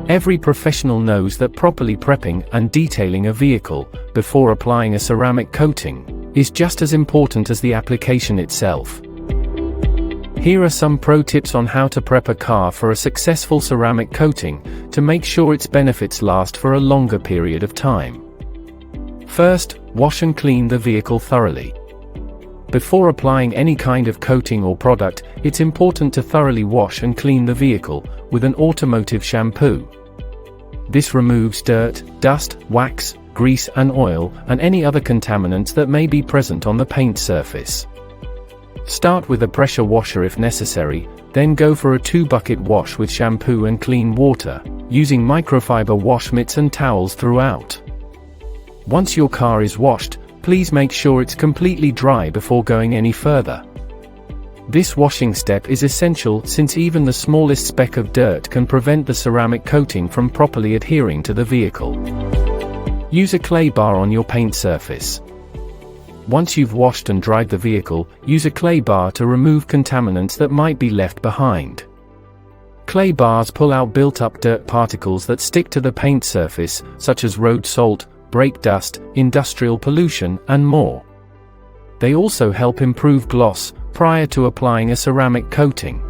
Every professional knows that properly prepping and detailing a vehicle before applying a ceramic coating is just as important as the application itself. Here are some pro tips on how to prep a car for a successful ceramic coating to make sure its benefits last for a longer period of time. First, wash and clean the vehicle thoroughly. Before applying any kind of coating or product, it's important to thoroughly wash and clean the vehicle with an automotive shampoo. This removes dirt, dust, wax, grease and oil, and any other contaminants that may be present on the paint surface. Start with a pressure washer if necessary, then go for a 2-bucket wash with shampoo and clean water, using microfiber wash mitts and towels throughout. Once your car is washed, please make sure it's completely dry before going any further. This washing step is essential since even the smallest speck of dirt can prevent the ceramic coating from properly adhering to the vehicle. Use a clay bar on your paint surface. Once you've washed and dried the vehicle, use a clay bar to remove contaminants that might be left behind. Clay bars pull out built-up dirt particles that stick to the paint surface, such as road salt, brake dust, industrial pollution, and more. They also help improve gloss prior to applying a ceramic coating.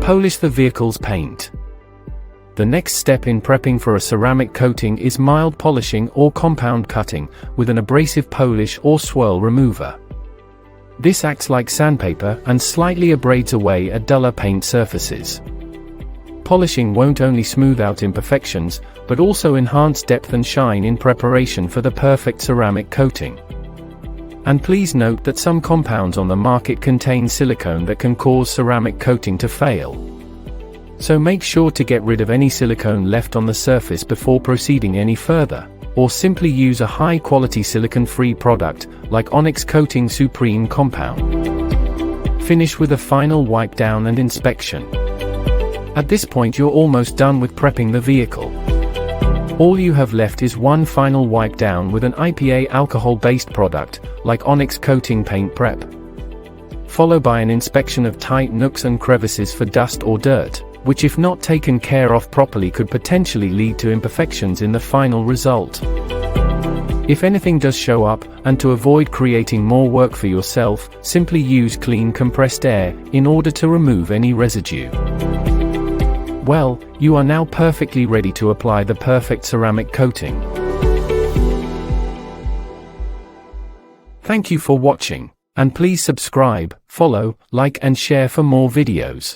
Polish the vehicle's paint. The next step in prepping for a ceramic coating is mild polishing or compound cutting with an abrasive polish or swirl remover. This acts like sandpaper and slightly abrades away at duller paint surfaces. Polishing won't only smooth out imperfections, but also enhance depth and shine in preparation for the perfect ceramic coating. And please note that some compounds on the market contain silicone that can cause ceramic coating to fail. So make sure to get rid of any silicone left on the surface before proceeding any further, or simply use a high-quality silicone-free product like Onyxcoating Supreme Compound. Finish with a final wipe down and inspection. At this point you're almost done with prepping the vehicle. All you have left is one final wipe down with an IPA alcohol-based product, like Onyxcoating Paint Prep. Followed by an inspection of tight nooks and crevices for dust or dirt, which if not taken care of properly could potentially lead to imperfections in the final result. If anything does show up, and to avoid creating more work for yourself, simply use clean compressed air in order to remove any residue. Well, you are now perfectly ready to apply the perfect ceramic coating. Thank you for watching, and please subscribe, follow, like and share for more videos.